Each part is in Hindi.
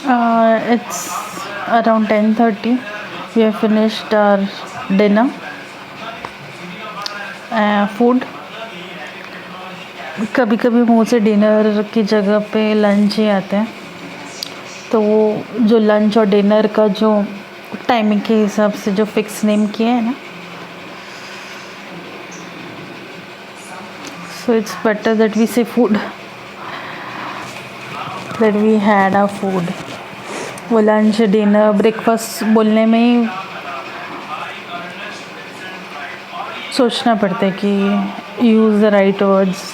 It's around 10:30. We have finished our dinner. Food. कभी कभी मुँह से डिनर की जगह पे लंच ही आते हैं, तो वो जो लंच और डिनर का जो टाइमिंग के हिसाब से जो फिक्स नेम किया है ना, so it's better that we say food, that we had our food. वो लंच डिनर ब्रेकफास्ट बोलने में ही सोचना पड़ता है कि use the right words.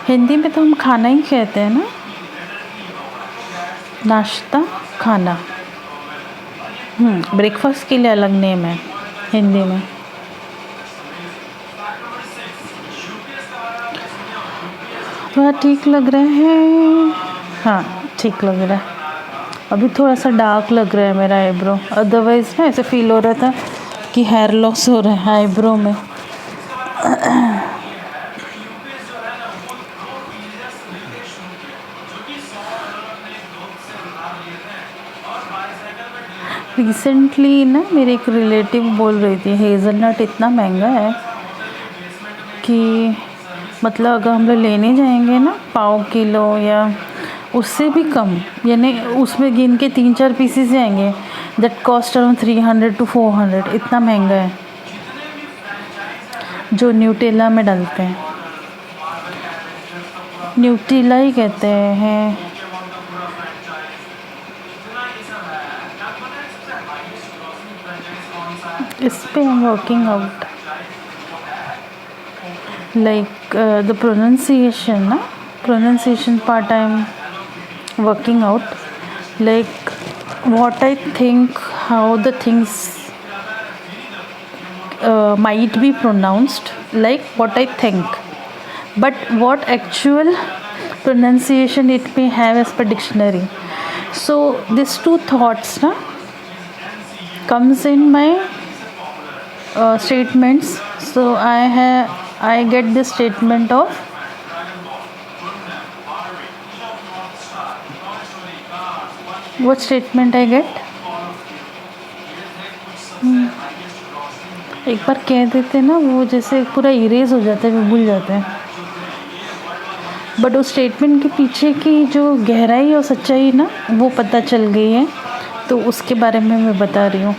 Hindi में तो हम खाना ही कहते हैं ना, नाश्ता खाना. ब्रेकफास्ट के लिए अलग नेम है हिंदी में. थोड़ा ठीक लग रहा है. हाँ, ठीक लग रहा है. अभी थोड़ा सा डार्क लग रहा है मेरा आईब्रो, अदरवाइज ना ऐसे फील हो रहा था कि हेयर लॉस हो रहा है आईब्रो में. रिसेंटली ना मेरे एक रिलेटिव बोल रही थी हेज़लनट इतना महंगा है कि मतलब अगर हम लोग लेने जाएंगे ना पाव किलो या उससे भी कम, यानी उसमें गिन के 3-4 पीसेस आएंगे, दैट कॉस्ट अराउंड 300 to 400. इतना महंगा है जो न्यूटेला में डालते हैं. न्यूटेला ही कहते हैं. इस पे I'm working out, like the pronunciation part I'm working out, like what I think, how the things might be pronounced, like what I think, but what actual pronunciation it may have as per dictionary. So these two thoughts na comes in my statements. So I get this statement of what statement I get. एक बार कह देते ना वो जैसे पूरा इरेज हो जाता है, वो भूल जाते हैं. बट उस स्टेटमेंट के पीछे की जो गहराई और सच्चाई ना वो पता चल गई है, तो उसके बारे में मैं बता रही हूँ.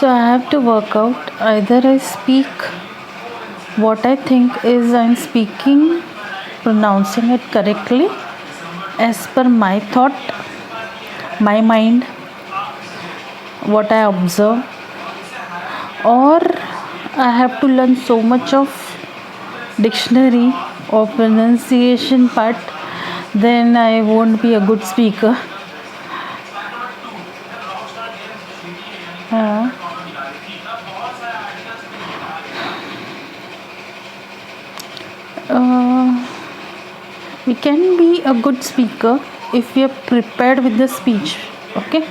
So I have to work out, either I speak what I think is I'm speaking, pronouncing it correctly as per my thought, my mind, what I observe, or I have to learn so much of dictionary or pronunciation part, then I won't be a good speaker. We can be a good speaker if we are prepared with the speech, okay,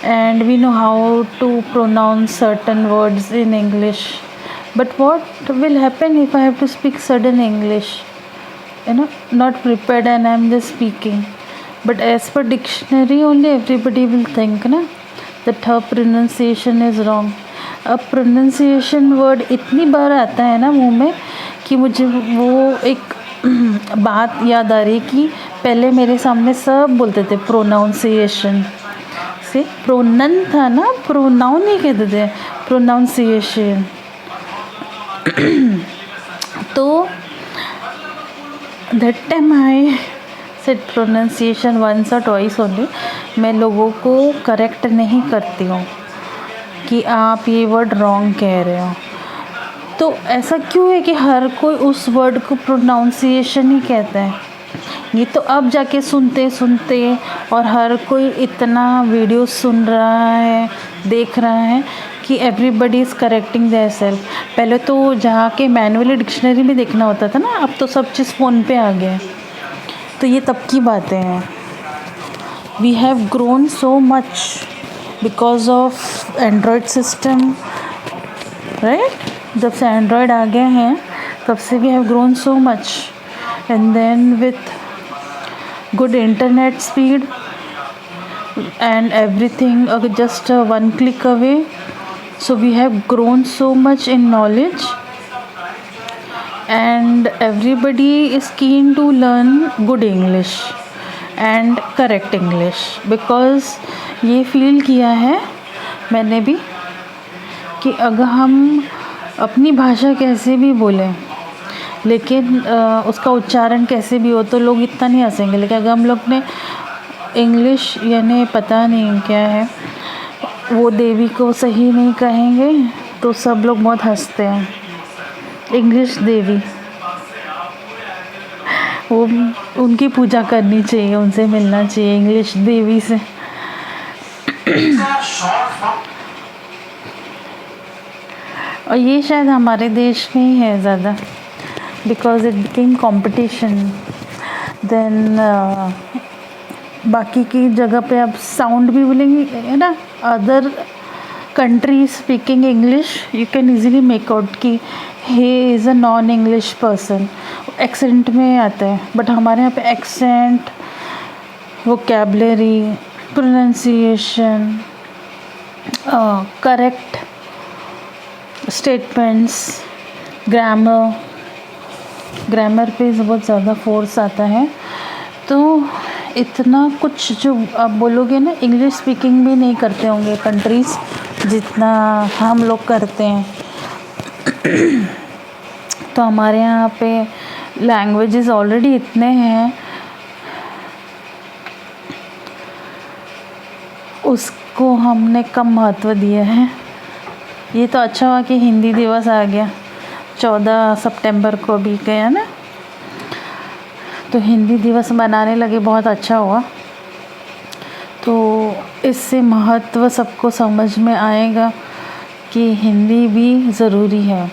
and we know how to pronounce certain words in English. But what will happen if I have to speak sudden English, not prepared, and I am just speaking? But as per dictionary only, everybody will think na that her pronunciation is wrong. अब pronunciation word इतनी बार आता है ना मुंह में कि मुझे वो एक बात याद आ रही कि पहले मेरे सामने सब बोलते थे प्रोनाउंसिएशन से. प्रोनन था ना, प्रोनाउन ही कहते थे, प्रोनाउंसिएशन. तो that time I said pronunciation once और ट्वाइस ओनली. मैं लोगों को करेक्ट नहीं करती हूँ कि आप ये वर्ड रॉन्ग कह रहे हो. तो ऐसा क्यों है कि हर कोई उस वर्ड को प्रोनाउंसिएशन ही कहता है? ये तो अब जाके सुनते सुनते और हर कोई इतना वीडियो सुन रहा है, देख रहा है कि everybody is correcting their self. पहले तो जहाँ के मैनुअली डिक्शनरी में देखना होता था ना, अब तो सब चीज़ फ़ोन पे आ गया. तो ये तब की बातें हैं. We have grown so much because of android system, right. जब से एंड्रॉयड आ गए हैं तब से we have grown so much, and then with good internet speed and everything just one click away, so we have grown so much in knowledge, and everybody is keen to learn good English and correct English, because ये फील किया है मैंने भी कि अगर हम अपनी भाषा कैसे भी बोलें, लेकिन उसका उच्चारण कैसे भी हो तो लोग इतना नहीं हंसेंगे, लेकिन अगर हम लोग ने इंग्लिश यानी पता नहीं क्या है वो देवी को सही नहीं कहेंगे तो सब लोग बहुत हंसते हैं। इंग्लिश देवी, वो उनकी पूजा करनी चाहिए, उनसे मिलना चाहिए, इंग्लिश देवी से। और ये शायद हमारे देश में ही है ज़्यादा, because it became competition. Then बाकी की जगह पे आप साउंड भी बोलेंगे है ना, other country speaking English you can easily make out कि he is a non English person, accent में आता है। बट हमारे यहाँ पे accent, vocabulary, pronunciation, correct statements, grammar पे बहुत ज़्यादा फोर्स आता है। तो इतना कुछ जो आप बोलोगे ना, इंग्लिश स्पीकिंग भी नहीं करते होंगे कंट्रीज़ जितना हम लोग करते हैं। तो हमारे यहाँ पे लैंग्वेजेस ऑलरेडी इतने हैं, उसको हमने कम महत्व दिया है। ये तो अच्छा हुआ कि हिंदी दिवस आ गया, 14 सितंबर को भी गया ना, तो हिंदी दिवस मनाने लगे, बहुत अच्छा हुआ। तो इससे महत्व सबको समझ में आएगा कि हिंदी भी ज़रूरी है।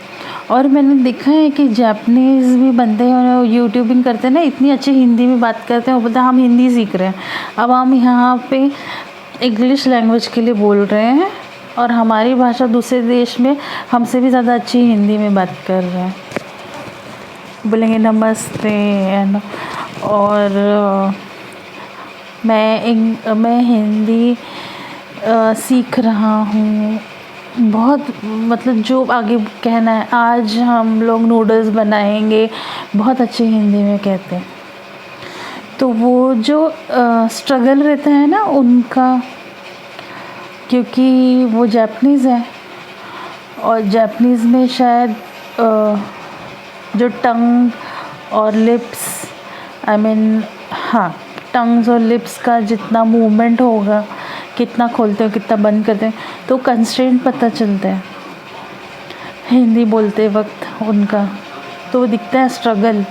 और मैंने देखा है कि जापानीज़ भी बनते हैं, यूट्यूबिंग करते हैं ना, इतनी अच्छी हिंदी में बात करते हैं, वो बोलते हैं हम हिंदी सीख रहे हैं। अब हम यहाँ पे इंग्लिश लैंग्वेज के लिए बोल रहे हैं और हमारी भाषा दूसरे देश में हमसे भी ज़्यादा अच्छी हिंदी में बात कर रहे हैं, बोलेंगे नमस्ते एंड। और मैं हिंदी सीख रहा हूँ बहुत, मतलब जो आगे कहना है, आज हम लोग नूडल्स बनाएंगे, बहुत अच्छी हिंदी में कहते हैं। तो वो जो स्ट्रगल रहता है ना उनका, क्योंकि वो जापानीज़ है और जापानीज़ में शायद जो टंग और लिप्स, हाँ, टंग्स और लिप्स का जितना मूवमेंट होगा, कितना खोलते हो कितना बंद करते हैं, तो कंस्ट्रेंट पता चलता है हिंदी बोलते वक्त उनका, तो वो दिखता है स्ट्रगल,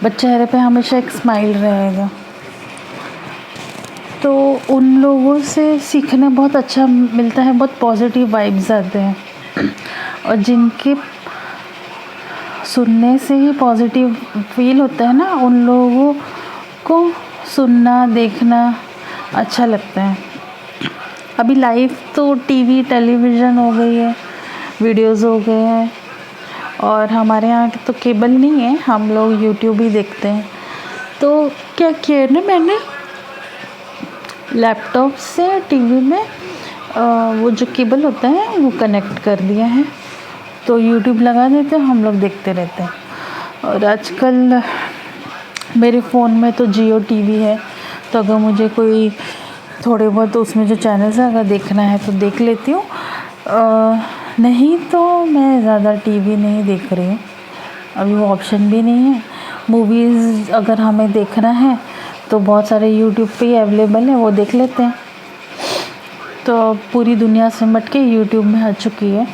बट चेहरे पे हमेशा एक स्माइल रहेगा। तो उन लोगों से सीखने बहुत अच्छा मिलता है, बहुत पॉजिटिव वाइब्स आते हैं, और जिनके सुनने से ही पॉजिटिव फील होता है ना, उन लोगों को सुनना देखना अच्छा लगता है। अभी लाइव तो टीवी टेलीविज़न हो गई है, वीडियोस हो गए हैं, और हमारे यहाँ तो केबल नहीं है, हम लोग यूट्यूब ही देखते हैं। तो क्या किया ना, मैंने लैपटॉप से टीवी में वो जो केबल होता है वो कनेक्ट कर दिया है, तो यूट्यूब लगा देते हैं, हम लोग देखते रहते हैं। और आजकल मेरे फ़ोन में तो जियो टीवी है, तो अगर मुझे कोई थोड़े बहुत उसमें जो चैनल्स है अगर देखना है तो देख लेती हूँ, नहीं तो मैं ज़्यादा टीवी नहीं देख रही हूँ, अभी वो ऑप्शन भी नहीं है। मूवीज़ अगर हमें देखना है तो बहुत सारे यूट्यूब पे ही अवेलेबल है, वो देख लेते हैं। तो पूरी दुनिया सिमट के यूट्यूब में आ चुकी है।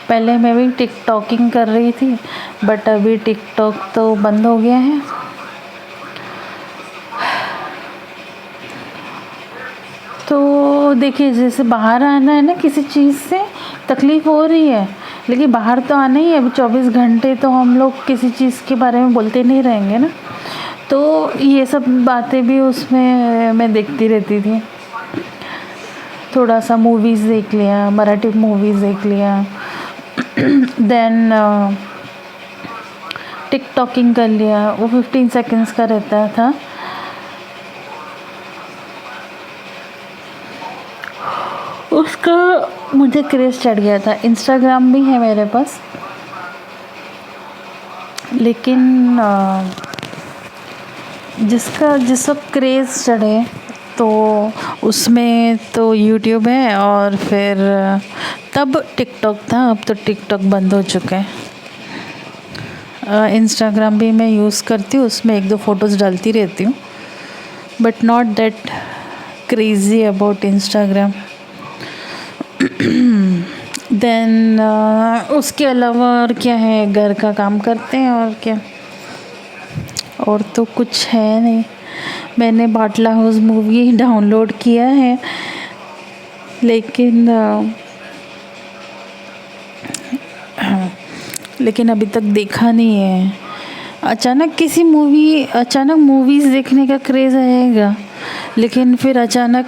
पहले मैं भी टिकटॉकिंग कर रही थी, बट अभी टिकटॉक तो बंद हो गया है। तो देखिए, जैसे बाहर आना है ना, किसी चीज़ से तकलीफ़ हो रही है, लेकिन बाहर तो आना ही है। अभी 24 घंटे तो हम लोग किसी चीज़ के बारे में बोलते नहीं रहेंगे ना, तो ये सब बातें भी उसमें मैं देखती रहती थी। थोड़ा सा मूवीज़ देख लिया, मराठी मूवीज़ देख लिया, देन टिकटॉकिंग कर लिया, वो 15 सेकंड्स का रहता था। उसका मुझे क्रेज़ चढ़ गया था। इंस्टाग्राम भी है मेरे पास, लेकिन जिस वक्त क्रेज़ चढ़े तो उसमें तो यूट्यूब है, और फिर तब टिकटॉक था। अब तो टिकटॉक बंद हो चुका है। इंस्टाग्राम भी मैं यूज़ करती हूँ, उसमें 1-2 फ़ोटोज़ डालती रहती हूँ, but not that crazy about Instagram. Then उसके अलावा और क्या है, घर का काम करते हैं और क्या, और तो कुछ है नहीं। मैंने बाटला हाउस मूवी डाउनलोड किया है, लेकिन अभी तक देखा नहीं है। अचानक मूवीज़ देखने का क्रेज़ आएगा, लेकिन फिर अचानक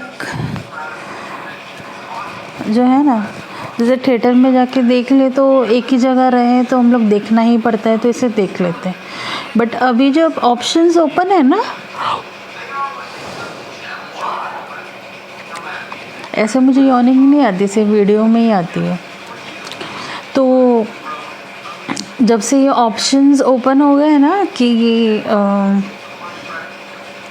जो है ना, जैसे थिएटर में जाके देख ले तो एक ही जगह रहे तो हम लोग देखना ही पड़ता है, तो इसे देख लेते हैं। बट अभी जब ऑप्शंस ओपन है ना, ऐसे मुझे यॉर्निंग नहीं आती, सिर्फ वीडियो में ही आती है। तो जब से ये ऑप्शंस ओपन हो गए हैं ना कि ये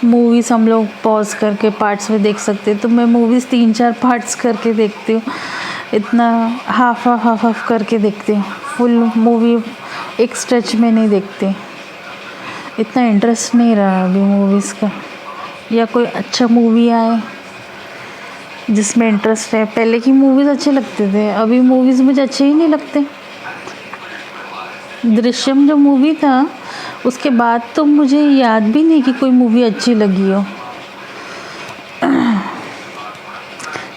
मूवीज़ हम लोग पॉज करके पार्ट्स में देख सकते हैं, तो मैं मूवीज़ 3-4 पार्ट्स करके देखती हूँ। इतना हाफ करके देखती हूँ, फुल मूवी एक स्ट्रेच में नहीं देखती। इतना इंटरेस्ट नहीं रहा अभी मूवीज़ का, या कोई अच्छा मूवी आए जिसमें इंटरेस्ट है। पहले की मूवीज़ अच्छे लगते थे, अभी मूवीज़ मुझे अच्छे ही नहीं लगते। दृश्यम जो मूवी था, उसके बाद तो मुझे याद भी नहीं कि कोई मूवी अच्छी लगी हो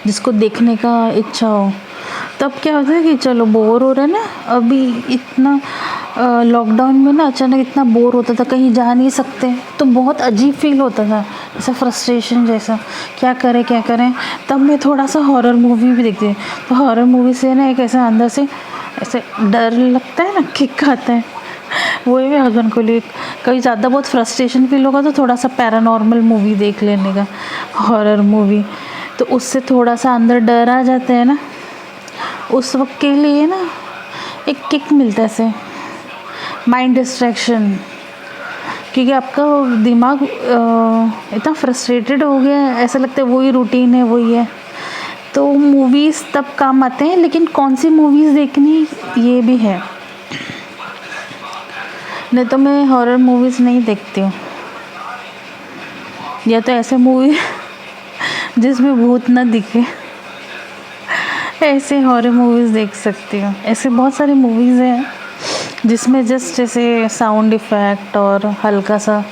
जिसको देखने का इच्छा हो। तब क्या होता है कि चलो बोर हो रहा है ना, अभी इतना लॉकडाउन में ना अचानक इतना बोर होता था, कहीं जा नहीं सकते, तो बहुत अजीब फील होता था, ऐसा फ्रस्ट्रेशन जैसा, क्या करें। तब मैं थोड़ा सा हॉरर मूवी भी देखती हूँ। तो हॉरर मूवी से ना एक ऐसा अंदर से ऐसे डर लगता है ना, किक आता है। वही मैं हस्बैंड को लिए, कभी ज़्यादा बहुत फ्रस्ट्रेशन फील होगा तो थोड़ा सा पैरानॉर्मल मूवी देख लेने का, हॉरर मूवी, तो उससे थोड़ा सा अंदर डर आ जाता है ना, उस वक्त के लिए ना एक किक मिलता है, से माइंड डिस्ट्रैक्शन। क्योंकि आपका दिमाग इतना फ्रस्ट्रेटेड हो गया है, ऐसा लगता है वही रूटीन है, वही है। तो मूवीज़ तब काम आते हैं, लेकिन कौन सी मूवीज़ देखनी ये भी है। नहीं तो मैं हॉरर मूवीज़ नहीं देखती हूँ, या तो ऐसे मूवी जिसमें भूत ना दिखे, ऐसे हॉरर मूवीज़ देख सकती हूँ। ऐसे बहुत सारी मूवीज़ हैं जिसमें जस्ट ऐसे साउंड इफ़ेक्ट और हल्का सा,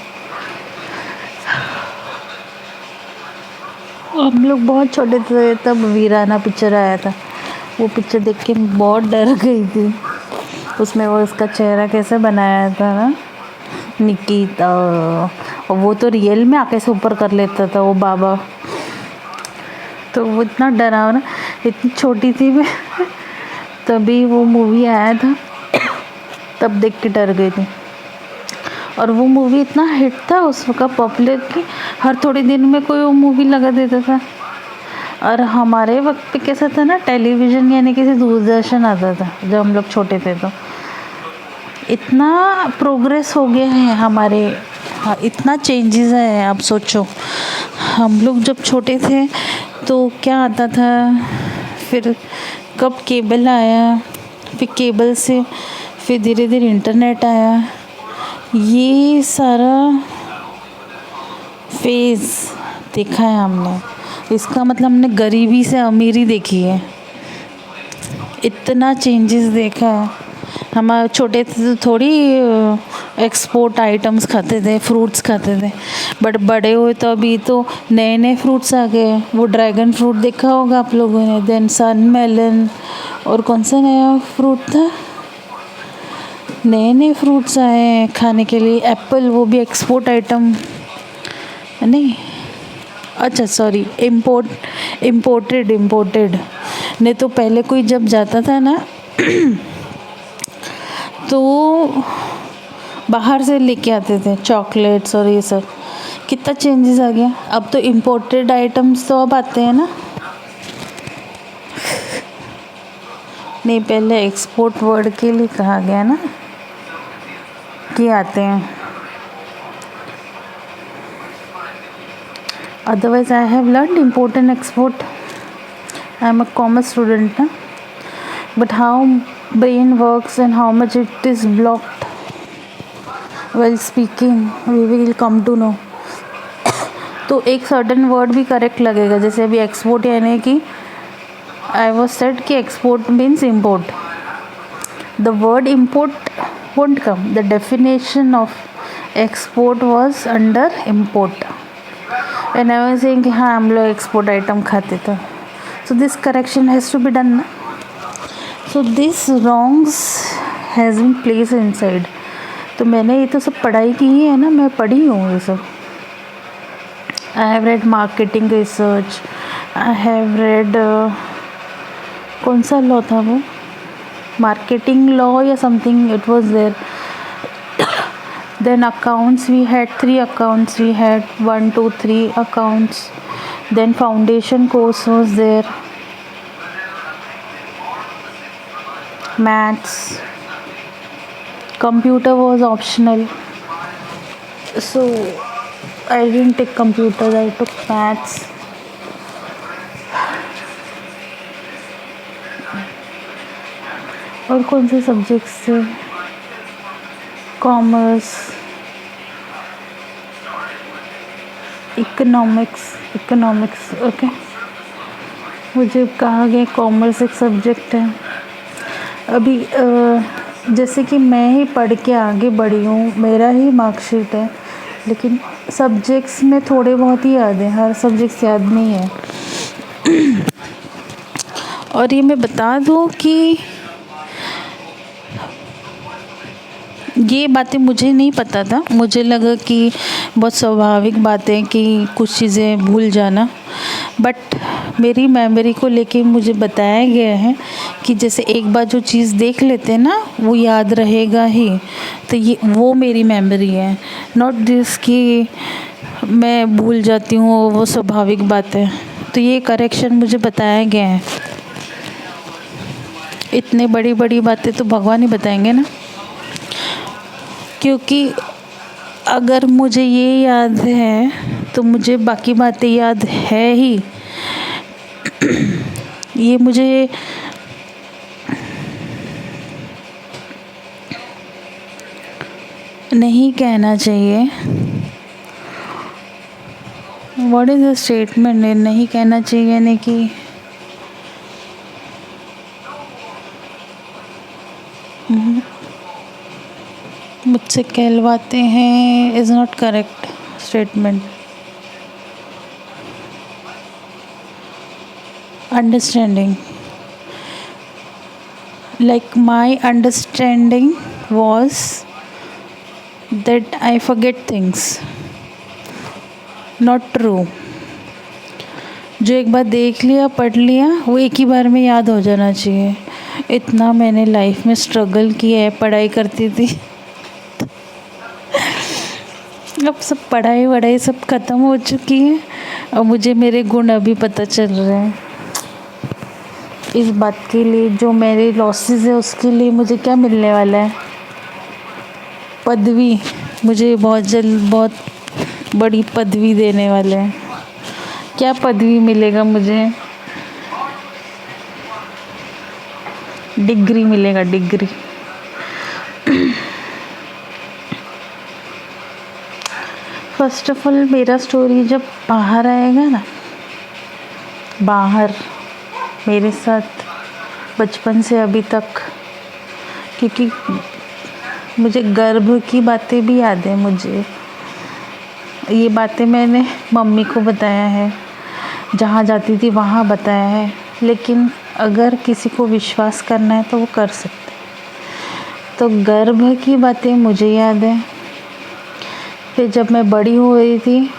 हम लोग बहुत छोटे थे तब वीराना पिक्चर आया था, वो पिक्चर देख के बहुत डर गई थी। उसमें वो उसका चेहरा कैसे बनाया था ना, निकिता, और वो तो रियल में आके से ऊपर कर लेता था वो बाबा, तो वो इतना डरावना, इतनी छोटी थी मैं तभी वो मूवी आया था, तब देख के डर गई थी। और वो मूवी इतना हिट था उस वक्त, पॉपुलर की हर थोड़े दिन में कोई वो मूवी लगा देता था। और हमारे वक्त पे कैसा था ना, टेलीविज़न यानी किसी दूरदर्शन आता था जब हम लोग छोटे थे। तो इतना प्रोग्रेस हो गया है हमारे, हाँ, इतना चेंजेस है। आप सोचो, हम लोग जब छोटे थे तो क्या आता था, फिर कब केबल आया, फिर केबल से फिर धीरे धीरे इंटरनेट आया, ये सारा फेज़ देखा है हमने। इसका मतलब हमने गरीबी से अमीरी देखी है, इतना चेंजेस देखा है। हमारे छोटे थे तो थोड़ी एक्सपोर्ट आइटम्स खाते थे, फ्रूट्स खाते थे, बट बड़े हुए तो अभी तो नए नए फ्रूट्स आ गए। वो ड्रैगन फ्रूट देखा होगा आप लोगों ने, देन सन मेलन, और कौन सा नया फ्रूट था, नए नए फ्रूट्स आए हैं खाने के लिए। एप्पल, वो भी एक्सपोर्ट आइटम नहीं, अच्छा सॉरी, इम्पोर्टेड। नहीं तो पहले कोई जब जाता था ना तो बाहर से लेके आते थे चॉकलेट्स और ये सब, कितना चेंजेस आ गया। अब तो इम्पोर्टेड आइटम्स तो अब आते हैं ना। नहीं, पहले एक्सपोर्ट वर्ड के लिए कहा गया ना कि आते हैं। Otherwise I have learn import and export. I am a commerce student ना, but how brain works and how much it is blocked well speaking we will come to know. तो एक सर्टन वर्ड भी करेक्ट लगेगा, जैसे अभी एक्सपोर्ट यानी कि आई वॉज सेड कि export means import, the word import won't come, the definition of export was under import and I was saying कि हाँ हम लोग एक्सपोर्ट आइटम खाते थे। So this correction has to be done ना। So this wrongs has been place inside. तो मैंने ये तो सब पढ़ाई की ही है ना, मैं पढ़ी हूँ ये सब। I have read marketing research, I have read कौन सा लॉ था वो, मार्केटिंग लॉ या something it was there. then accounts, we had 3 accounts, we had 1 2 3 accounts, then foundation course was there, maths, computer was optional, so I didn't take computer, I took maths. और कौन से सब्जेक्ट्स थे, कॉमर्स, इकोनॉमिक्स ओके। मुझे कहा गया कॉमर्स एक सब्जेक्ट है। अभी जैसे कि मैं ही पढ़ के आगे बढ़ी हूँ, मेरा ही मार्कशीट है, लेकिन सब्जेक्ट्स में थोड़े बहुत ही याद है, हर सब्जेक्ट्स याद नहीं है। और ये मैं बता दूँ कि ये बातें मुझे नहीं पता था, मुझे लगा कि बहुत स्वाभाविक बात है कि कुछ चीज़ें भूल जाना, बट मेरी मेमोरी को लेके मुझे बताया गया है कि जैसे एक बार जो चीज़ देख लेते हैं ना वो याद रहेगा ही। तो ये वो मेरी मेमोरी है, नॉट दिस कि मैं भूल जाती हूँ, वो स्वाभाविक बात है। तो ये करेक्शन मुझे बताया गया है। इतने बड़ी बड़ी बातें तो भगवान ही बताएंगे ना, क्योंकि अगर मुझे ये याद है तो मुझे बाकी बातें याद है ही। ये मुझे नहीं कहना चाहिए। व्हाट इज़ द स्टेटमेंट, नहीं कहना चाहिए यानी कि मुझसे कहलवाते हैं is not correct statement. Understanding, like my understanding was that I forget things, not true। जो एक बार देख लिया पढ़ लिया वो एक ही बार में याद हो जाना चाहिए। इतना मैंने लाइफ में स्ट्रगल किया है, पढ़ाई करती थी। अब सब पढ़ाई वढ़ाई सब ख़त्म हो चुकी है और मुझे मेरे गुण अभी पता चल रहे हैं। इस बात के लिए जो मेरे लॉसेस है उसके लिए मुझे क्या मिलने वाला है, पदवी। मुझे बहुत जल्द बहुत बड़ी पदवी देने वाले हैं। क्या पदवी मिलेगा मुझे, डिग्री मिलेगा, डिग्री। फर्स्ट ऑफ ऑल मेरा स्टोरी जब बाहर आएगा ना, बाहर मेरे साथ बचपन से अभी तक, क्योंकि मुझे गर्भ की बातें भी याद है। मुझे ये बातें मैंने मम्मी को बताया है, जहाँ जाती थी वहाँ बताया है, लेकिन अगर किसी को विश्वास करना है तो वो कर सकते। तो गर्भ की बातें मुझे याद है। फिर जब मैं बड़ी हो रही थी,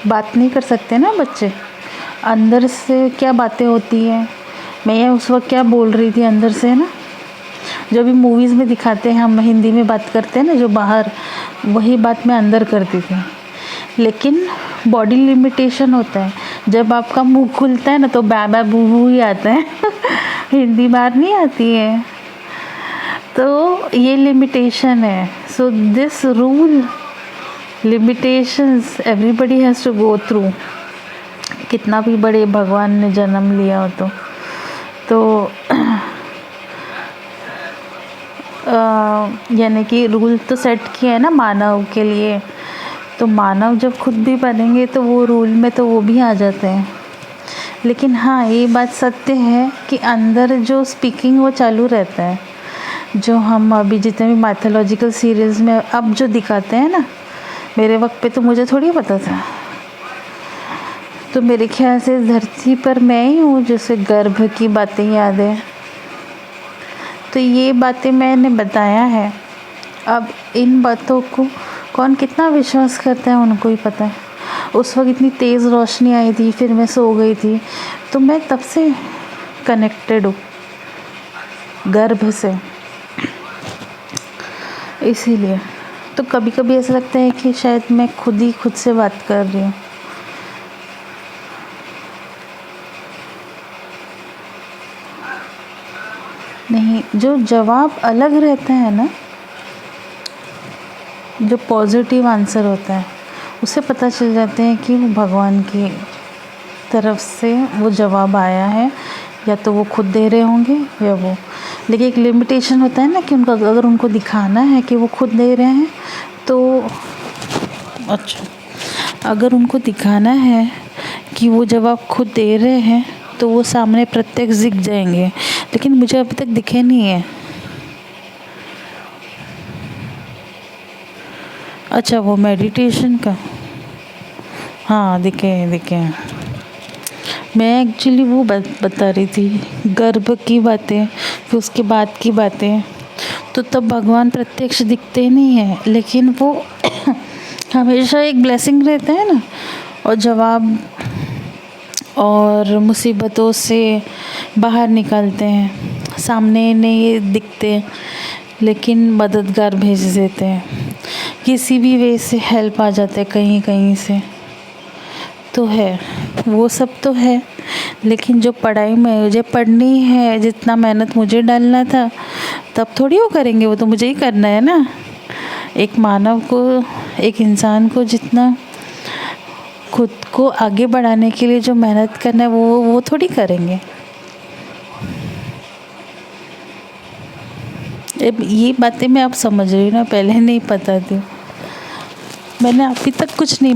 बात नहीं कर सकते ना बच्चे, अंदर से क्या बातें होती हैं, मैं उस वक्त क्या बोल रही थी अंदर से ना, जो भी मूवीज़ में दिखाते हैं, हम हिंदी में बात करते हैं ना जो बाहर, वही बात मैं अंदर करती थी। लेकिन बॉडी लिमिटेशन होता है, जब आपका मुंह खुलता है ना तो बा बा बू बू ही आता है हिंदी बाहर नहीं आती है, तो ये लिमिटेशन है। So this rule limitations everybody has to go through, कितना भी बड़े भगवान ने जन्म लिया हो तो यानी कि रूल तो सेट किया है ना मानव के लिए, तो मानव जब खुद भी बनेंगे तो वो रूल में तो वो भी आ जाते हैं। लेकिन हाँ, ये बात सत्य है कि अंदर जो स्पीकिंग वो चालू रहता है, जो हम अभी जितने भी माइथोलॉजिकल सीरीज़ में अब जो दिखाते हैं ना, मेरे वक्त पे तो मुझे थोड़ी पता था। तो मेरे ख्याल से धरती पर मैं ही हूँ जैसे गर्भ की बातें याद है, तो ये बातें मैंने बताया है। अब इन बातों को कौन कितना विश्वास करता है उनको ही पता है। उस वक्त इतनी तेज़ रोशनी आई थी, फिर मैं सो गई थी, तो मैं तब से कनेक्टेड हूँ गर्भ से। इसीलिए तो कभी कभी ऐसा लगता है कि शायद मैं खुद ही खुद से बात कर रही हूँ। नहीं, जो जवाब अलग रहता है ना, जो पॉजिटिव आंसर होता है, उसे पता चल जाते हैं कि वो भगवान की तरफ से वो जवाब आया है, या तो वो खुद दे रहे होंगे या वो। लेकिन एक लिमिटेशन होता है ना कि उनका अगर उनको दिखाना है कि वो खुद दे रहे हैं तो अच्छा, अगर उनको दिखाना है कि वो जवाब खुद दे रहे हैं तो वो सामने प्रत्यक्ष दिख जाएंगे, लेकिन मुझे अभी तक दिखे नहीं है। अच्छा, वो मेडिटेशन का, हाँ दिखे। मैं एक्चुअली वो बता रही थी गर्भ की बातें, फिर उसके बाद की बातें। तो तब भगवान प्रत्यक्ष दिखते नहीं हैं, लेकिन वो हमेशा एक ब्लेसिंग रहता है ना, और जवाब और मुसीबतों से बाहर निकालते हैं, सामने नहीं दिखते लेकिन मददगार भेज देते हैं, किसी भी वे से हेल्प आ जाता है कहीं से। तो है, वो सब तो है, लेकिन जो पढ़ाई में मुझे पढ़नी है, जितना मेहनत मुझे डालना था तब थोड़ी वो करेंगे, वो तो मुझे ही करना है ना। एक मानव को, एक इंसान को जितना खुद को आगे बढ़ाने के लिए जो मेहनत करना है वो थोड़ी करेंगे। ये बातें मैं अब समझ रही हूँ ना, पहले नहीं पता थी। मैंने अभी तक कुछ नहीं